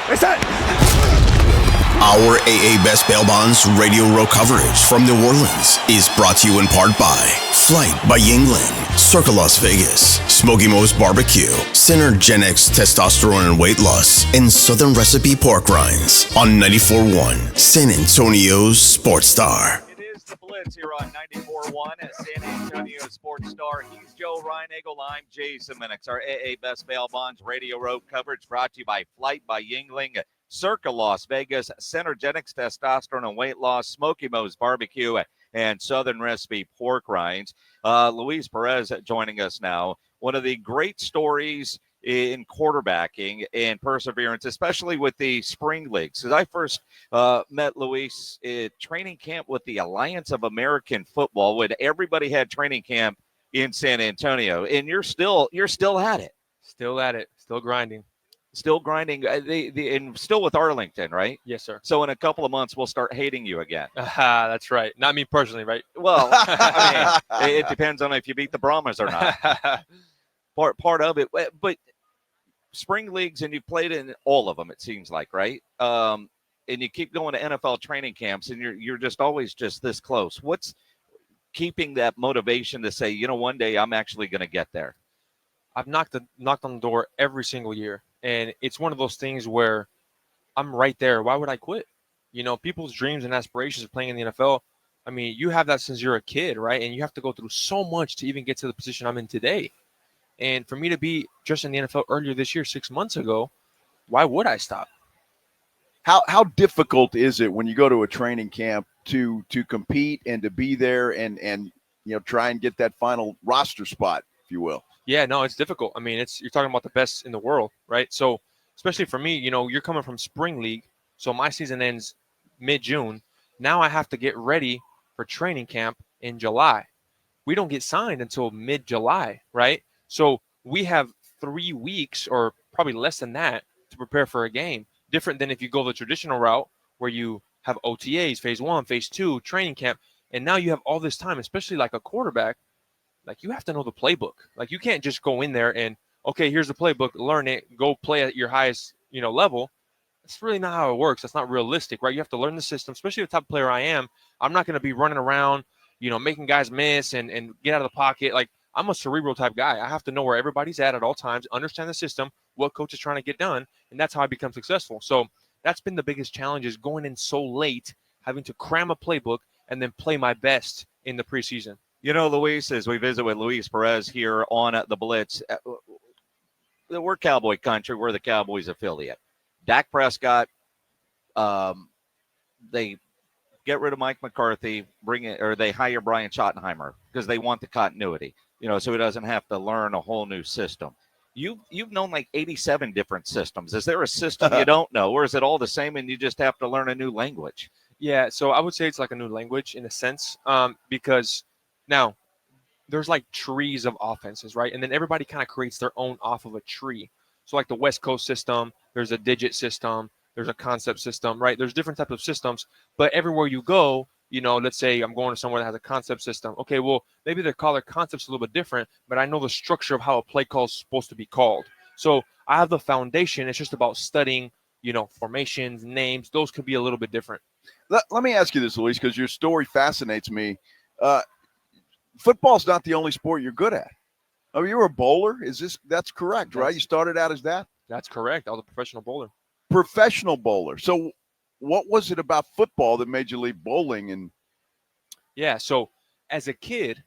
What's that? Our AA Best Bail Bonds radio row coverage from New Orleans is brought to you in part by Flight by Yuengling, Circa Las Vegas, Smokey Barbecue, SynergenX Testosterone and Weight Loss, and Southern Recipe Pork Rinds on 94.1 San Antonio's Sports Star. It is the Blitz here on 94.1 at San Antonio Sports Star. He's Joe Reinagel. I'm Jason Minix. Our AA Best Bail Bonds radio road coverage brought to you by Flight by Yuengling, Circa Las Vegas, SynergenX Testosterone and Weight Loss, Smokey Barbecue, and Southern Recipe Pork Rinds. Luis Perez joining us now. One of the great stories in quarterbacking and perseverance, especially with the spring leagues. As I first met Luis at training camp with the Alliance of American Football, when everybody had training camp in San Antonio, and you're still at it. Still at it. Still grinding. Still grinding, and still with Arlington, right? Yes, sir. So in a couple of months, we'll start hating you again. That's right. Not me personally, right? Well, I mean, it depends on if you beat the Brahmas or not. Part of it, but spring leagues, and you played in all of them, it seems like, right? And you keep going to NFL training camps, and you're just always just this close. What's keeping that motivation to say, one day I'm actually going to get there? I've knocked on the door every single year. And it's one of those things where I'm right there. Why would I quit? People's dreams and aspirations of playing in the NFL, I mean, you have that since you're a kid, right? And you have to go through so much to even get to the position I'm in today. And for me to be just in the NFL earlier this year, 6 months ago, why would I stop? How difficult is it when you go to a training camp to compete and to be there and try and get that final roster spot, if you will? Yeah, no, it's difficult. I mean, you're talking about the best in the world, right? So, especially for me, you're coming from spring league, so my season ends mid-June. Now I have to get ready for training camp in July. We don't get signed until mid-July, right? So we have 3 weeks or probably less than that to prepare for a game. Different than if you go the traditional route where you have OTAs, phase 1, phase 2, training camp, and now you have all this time, especially like a quarterback. Like, you have to know the playbook. Like, you can't just go in there and, okay, here's the playbook, learn it, go play at your highest, level. That's really not how it works. That's not realistic, right? You have to learn the system, especially the type of player I am. I'm not going to be running around, making guys miss and get out of the pocket. Like, I'm a cerebral type guy. I have to know where everybody's at all times, understand the system, what coach is trying to get done, and that's how I become successful. So that's been the biggest challenge, is going in so late, having to cram a playbook, and then play my best in the preseason. Luis, as we visit with Luis Perez here on the Blitz, we're Cowboy country. We're the Cowboys affiliate. Dak Prescott, they get rid of Mike McCarthy, they hire Brian Schottenheimer because they want the continuity, so he doesn't have to learn a whole new system. You've known like 87 different systems. Is there a system you don't know, or is it all the same and you just have to learn a new language? Yeah, so I would say it's like a new language in a sense, because now there's like trees of offenses, right? And then everybody kind of creates their own off of a tree. So like the West Coast system, there's a digit system, there's a concept system, right? There's different types of systems, but everywhere you go, let's say I'm going to somewhere that has a concept system. Okay, well, maybe they call their concepts a little bit different, but I know the structure of how a play call is supposed to be called. So I have the foundation. It's just about studying, formations, names. Those could be a little bit different. Let me ask you this, Luis, because your story fascinates me. Football's not the only sport you're good at. Oh, you're a bowler? That's correct, right? You started out as that? That's correct. I was a professional bowler. Professional bowler. So what was it about football that made you leave bowling? Yeah, so as a kid,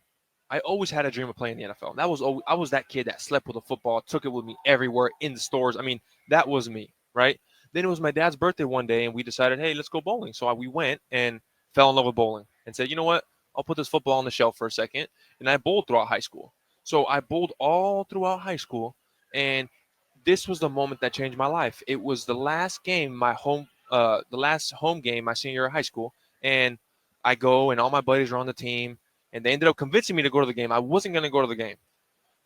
I always had a dream of playing the NFL. I was that kid that slept with a football, took it with me everywhere, in the stores. I mean, that was me, right? Then it was my dad's birthday one day, and we decided, hey, let's go bowling. So we went and fell in love with bowling and said, you know what? I'll put this football on the shelf for a second. And I bowled throughout high school. So I bowled all throughout high school. And this was the moment that changed my life. It was the last game, the last home game my senior year of high school. And I go, and all my buddies are on the team. And they ended up convincing me to go to the game. I wasn't going to go to the game.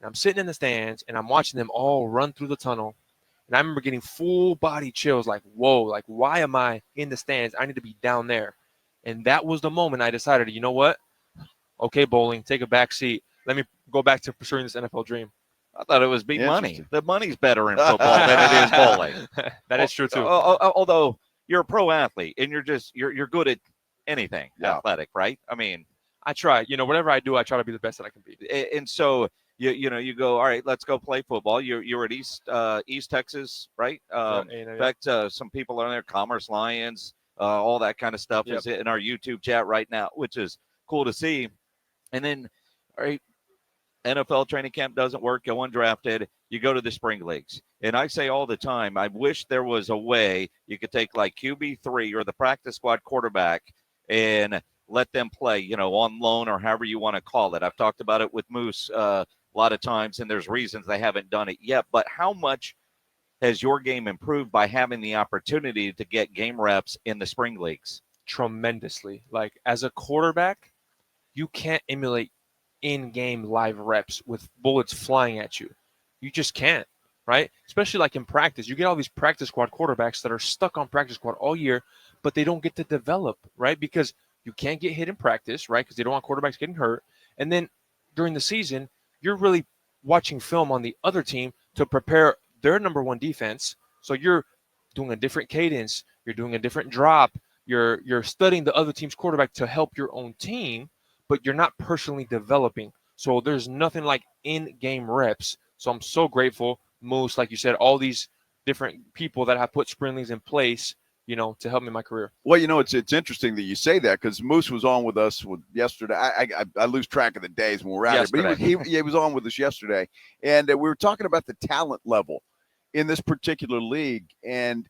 And I'm sitting in the stands, and I'm watching them all run through the tunnel. And I remember getting full body chills, like, whoa, like, why am I in the stands? I need to be down there. And that was the moment I decided, you know what? Okay, bowling, take a back seat. Let me go back to pursuing this NFL dream. I thought it was big money. Interesting. The money's better in football than it is bowling. That is true too. Although you're a pro athlete and you're good at anything athletic, right? I mean, I try. Whatever I do, I try to be the best that I can be. and so you go, all right, let's go play football. You're at East Texas, right? In fact, some people are there, Commerce Lions, all that kind of stuff is in our YouTube chat right now, which is cool to see. And then, all right, NFL training camp doesn't work, go undrafted, you go to the spring leagues. And I say all the time, I wish there was a way you could take like QB3 or the practice squad quarterback and let them play, on loan or however you want to call it. I've talked about it with Moose a lot of times, and there's reasons they haven't done it yet. But how much has your game improved by having the opportunity to get game reps in the spring leagues? Tremendously. Like, as a quarterback, you can't emulate in-game live reps with bullets flying at you. You just can't, right? Especially like in practice. You get all these practice squad quarterbacks that are stuck on practice squad all year, but they don't get to develop, right? Because you can't get hit in practice, right? Because they don't want quarterbacks getting hurt. And then during the season, you're really watching film on the other team to prepare their number one defense. So you're doing a different cadence. You're doing a different drop. You're studying the other team's quarterback to help your own team, but you're not personally developing. So there's nothing like in-game reps. So I'm so grateful, Moose, like you said, all these different people that have put spring leagues in place, to help me in my career. Well, it's interesting that you say that, because Moose was on with us yesterday. I lose track of the days when we're out here, but he was on with us yesterday, and we were talking about the talent level in this particular league, and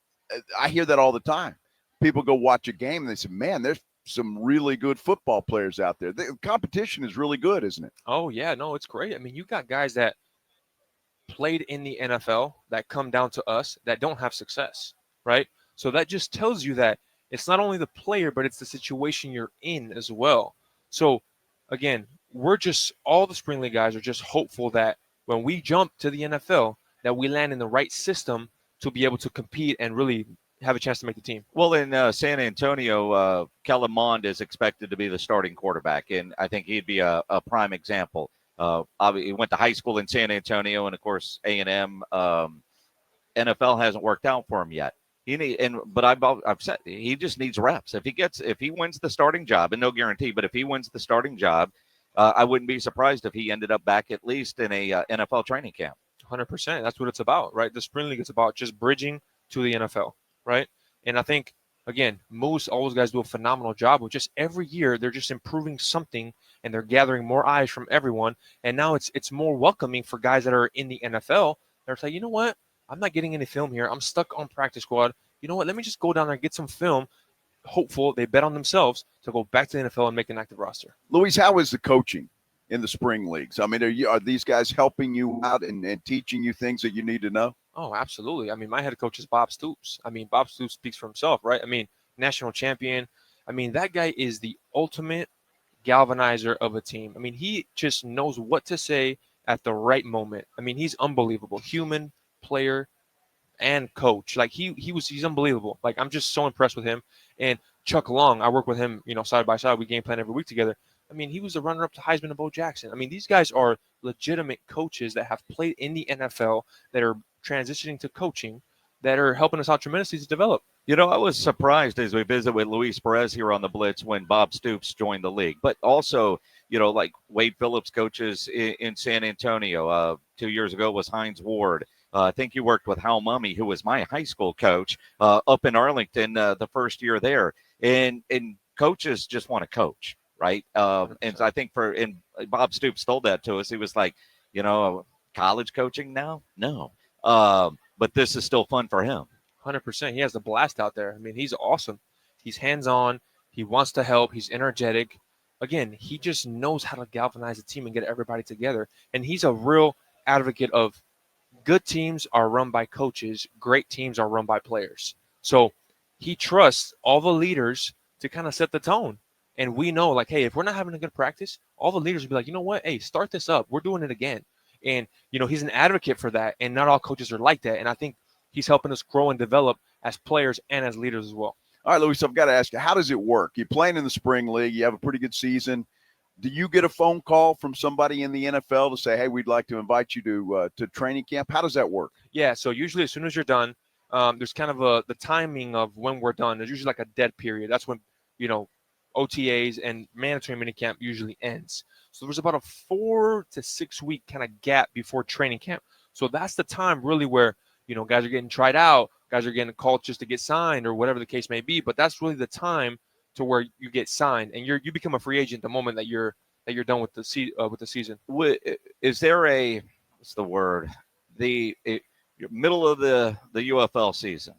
I hear that all the time. People go watch a game and they say, man, there's some really good football players out there. The competition is really good, isn't it? Oh, yeah. No, it's great. I mean, you got guys that played in the NFL that come down to us that don't have success, right? So that just tells you that it's not only the player, but it's the situation you're in as well. So, again, all the spring league guys are just hopeful that when we jump to the NFL, that we land in the right system to be able to compete and really have a chance to make the team. Well, in San Antonio, Kellen Mond is expected to be the starting quarterback, and I think he'd be a prime example. He went to high school in San Antonio, and of course A&M. NFL hasn't worked out for him yet. But I've said he just needs reps. If he wins the starting job, and no guarantee, but if he wins the starting job, I wouldn't be surprised if he ended up back at least in a NFL training camp. 100%. That's what it's about, right? The spring league is about just bridging to the NFL, right? And I think, again, Moose, all those guys do a phenomenal job with just every year they're just improving something, and they're gathering more eyes from everyone. And now it's more welcoming for guys that are in the NFL. They're like, you know what? I'm not getting any film here. I'm stuck on practice squad. You know what? Let me just go down there and get some film. Hopeful they bet on themselves to go back to the NFL and make an active roster. Luis, how is the coaching in the spring leagues? I mean, are these guys helping you out and teaching you things that you need to know? Oh, absolutely. I mean, my head coach is Bob Stoops. I mean, Bob Stoops speaks for himself, right? I mean, national champion. I mean, that guy is the ultimate galvanizer of a team. I mean, he just knows what to say at the right moment. I mean, he's unbelievable. Human, player, and coach. Like he's unbelievable. Like, I'm just so impressed with him. And Chuck Long, I work with him, side by side. We game plan every week together. I mean, he was the runner-up to Heisman and Bo Jackson. I mean, these guys are legitimate coaches that have played in the NFL, that are transitioning to coaching, that are helping us out tremendously to develop. I was surprised as we visit with Luis Perez here on the Blitz when Bob Stoops joined the league. But also, like Wade Phillips coaches in San Antonio 2 years ago was Hines Ward. I think you worked with Hal Mummy, who was my high school coach up in Arlington the first year there. And coaches just want to coach, right? And I think Bob Stoops told that to us. He was like, college coaching now? No. But this is still fun for him. 100%. He has a blast out there. I mean, he's awesome. He's hands-on. He wants to help. He's energetic. Again, he just knows how to galvanize a team and get everybody together. And he's a real advocate of good teams are run by coaches. Great teams are run by players. So he trusts all the leaders to kind of set the tone. And we know, like, hey, if we're not having a good practice, all the leaders will be like, you know what? Hey, start this up. We're doing it again. And, he's an advocate for that. And not all coaches are like that. And I think he's helping us grow and develop as players and as leaders as well. All right, Luis, I've got to ask you, how does it work? You're playing in the spring league. You have a pretty good season. do you get a phone call from somebody in the NFL to say, hey, we'd like to invite you to training camp? How does that work? Yeah, so usually as soon as you're done, there's kind of the timing of when we're done. There's usually like a dead period. That's when, OTAs and mandatory minicamp usually ends. So there's about a 4 to 6 week kind of gap before training camp. So that's the time really where, guys are getting tried out, guys are getting called just to get signed or whatever the case may be. But that's really the time to where you get signed and you become a free agent the moment that you're done with the season. Is there what's the word? Middle of the UFL season,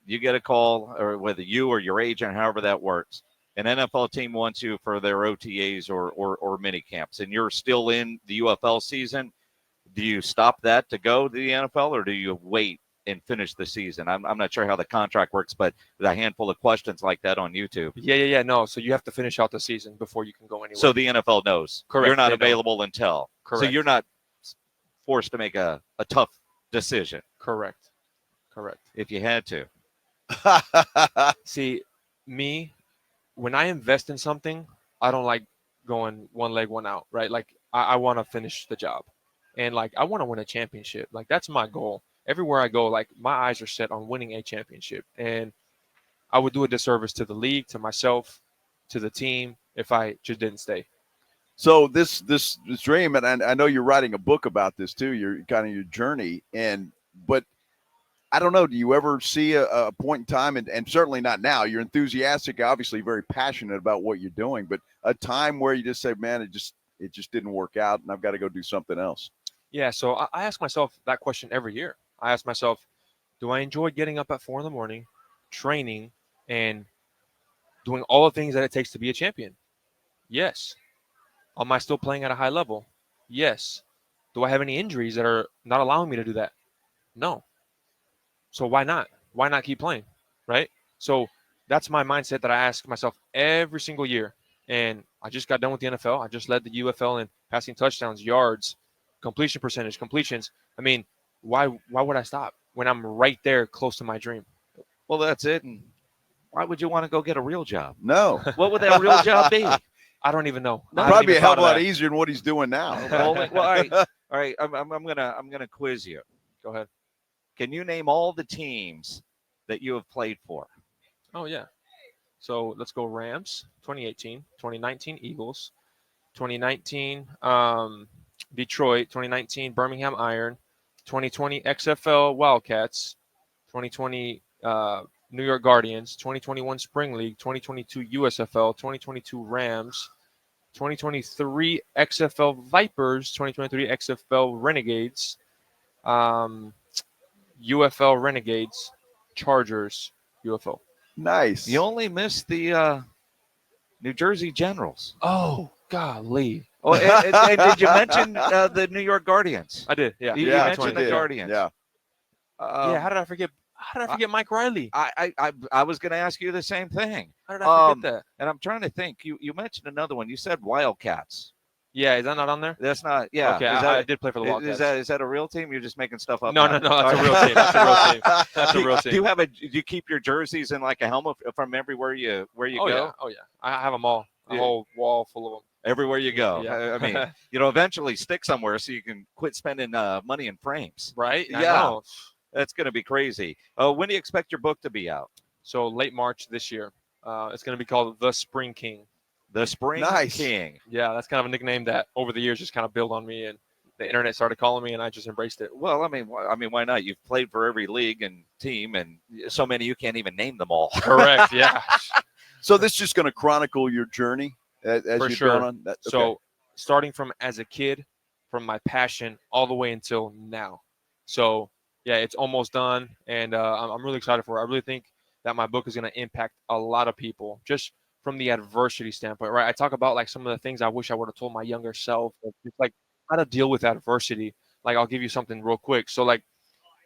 you get a call, or whether you or your agent, however that works, an NFL team wants you for their OTAs or mini camps, and you're still in the UFL season. Do you stop that to go to the NFL, or do you wait and finish the season? I'm not sure how the contract works, but there's a handful of questions like that on YouTube. Yeah. No, so you have to finish out the season before you can go anywhere. So the NFL knows. Correct. You're not available until. Correct. So you're not forced to make a tough decision. Correct. If you had to. See, me, when I invest in something, I don't like going one leg, one out, right? Like I want to finish the job, and like I want to win a championship. Like that's my goal. Everywhere I go, like my eyes are set on winning a championship, and I would do a disservice to the league, to myself, to the team if I just didn't stay. So this dream, and I know you're writing a book about this too. Your kind of your journey, but I don't know. Do you ever see a point in time, and certainly not now? You're enthusiastic, obviously very passionate about what you're doing, but a time where you just say, "Man, it just didn't work out, and I've got to go do something else." Yeah. So I ask myself that question every year. I ask myself, do I enjoy getting up at 4 a.m, training, and doing all the things that it takes to be a champion? Yes. Am I still playing at a high level? Yes. Do I have any injuries that are not allowing me to do that? No. So why not? Why not keep playing, right? So that's my mindset that I ask myself every single year. And I just got done with the NFL. I just led the UFL in passing touchdowns, yards, completion percentage, completions. I mean, why would I stop when I'm right there close to my dream? Well, that's it. And why would you want to go get a real job? No. What would that real job be? I don't even know. Probably be a hell of a lot easier than what he's doing now. All right. I'm gonna quiz you. Go ahead. Can you name all the teams that you have played for? Oh yeah. So let's go Rams, 2018, 2019 Eagles, 2019 Detroit, 2019 Birmingham Iron, 2020 XFL Wildcats, 2020 New York Guardians, 2021 Spring League, 2022 USFL, 2022 Rams, 2023 XFL Vipers, 2023 XFL Renegades, UFL Renegades, Chargers, UFO. Nice. You only missed the New Jersey Generals. Oh, golly. Oh, and did you mention the New York Guardians? I did, yeah. You mentioned the Guardians. Yeah. Yeah, how did I forget Mike Riley? I was going to ask you the same thing. How did I forget that? And I'm trying to think. You mentioned another one. You said Wildcats. Yeah, is that not on there? That's not. Yeah. Okay, I did play for the Wildcats. Is that a real team? You're just making stuff up? No. That's a real team. That's a real team. That's a real team. Do you keep your jerseys in like a helmet from everywhere you go? Yeah. Oh yeah. I have them all. A whole wall full of them. Everywhere you go. Yeah. I mean, eventually stick somewhere so you can quit spending money in frames. Right? Yeah. I know. That's going to be crazy. When do you expect your book to be out? So late March this year. It's going to be called The Spring King. The Spring King. Yeah, that's kind of a nickname that over the years just kind of built on me, and the internet started calling me, and I just embraced it. Well, I mean, why not? You've played for every league and team, and so many you can't even name them all. Correct. Yeah. So this is just going to chronicle your journey as For you've sure. gone on. Okay. So starting from as a kid, from my passion all the way until now. So yeah, it's almost done, and I'm really excited for it. I really think that my book is going to impact a lot of people, just from the adversity standpoint, right? I talk about like some of the things I wish I would have told my younger self, just like how to deal with adversity. Like I'll give you something real quick. So like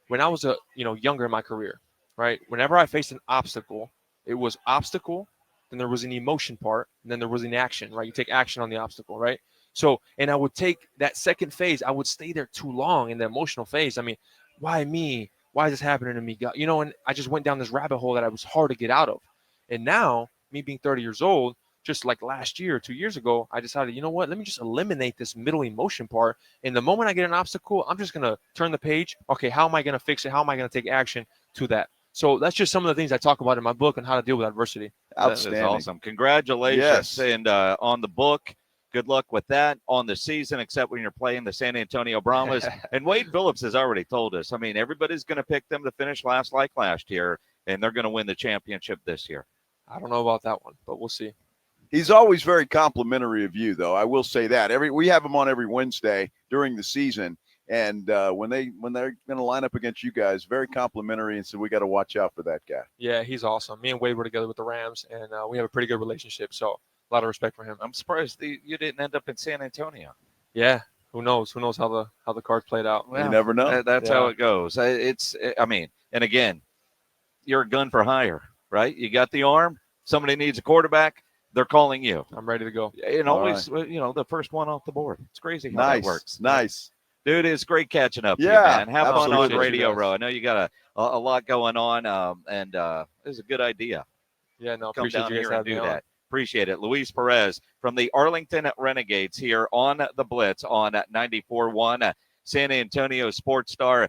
when I was younger in my career, right? Whenever I faced an obstacle, it was obstacle, then there was an emotion part, and then there was an action, right? You take action on the obstacle, right? So, and I would take that second phase, I would stay there too long in the emotional phase. I mean, why me? Why is this happening to me? God, and I just went down this rabbit hole that I was hard to get out of. And now, me being 30 years old, just like last year, 2 years ago, I decided, you know what, let me just eliminate this middle emotion part. And the moment I get an obstacle, I'm just going to turn the page. Okay, how am I going to fix it? How am I going to take action to that? So that's just some of the things I talk about in my book on how to deal with adversity. Outstanding. That is awesome. Congratulations. Yes. And on the book, good luck with that. On the season, except when you're playing the San Antonio Brahmas. And Wade Phillips has already told us, I mean, everybody's going to pick them to finish last like last year, and they're going to win the championship this year. I don't know about that one, but we'll see. He's always very complimentary of you, though. I will say that. We have him on every Wednesday during the season, and when they're going to line up against you guys, very complimentary, and so we got to watch out for that guy. Yeah, he's awesome. Me and Wade were together with the Rams, and we have a pretty good relationship, so a lot of respect for him. I'm surprised you didn't end up in San Antonio. Yeah, who knows? Who knows how the cards played out? Well, you never know. That's how it goes. And again, you're a gun for hire, right? You got the arm. Somebody needs a quarterback. They're calling you. I'm ready to go. And always, the first one off the board. It's crazy how that works. Nice. Dude, it's great catching up with you, man. Have fun on Absolutely. Radio Row. I know you got a lot going on, and it was a good idea. Yeah, no, Come appreciate down you guys here and having do me on. that. Appreciate it. Luis Perez from the Arlington Renegades here on the Blitz on 94.1 San Antonio Sports Star.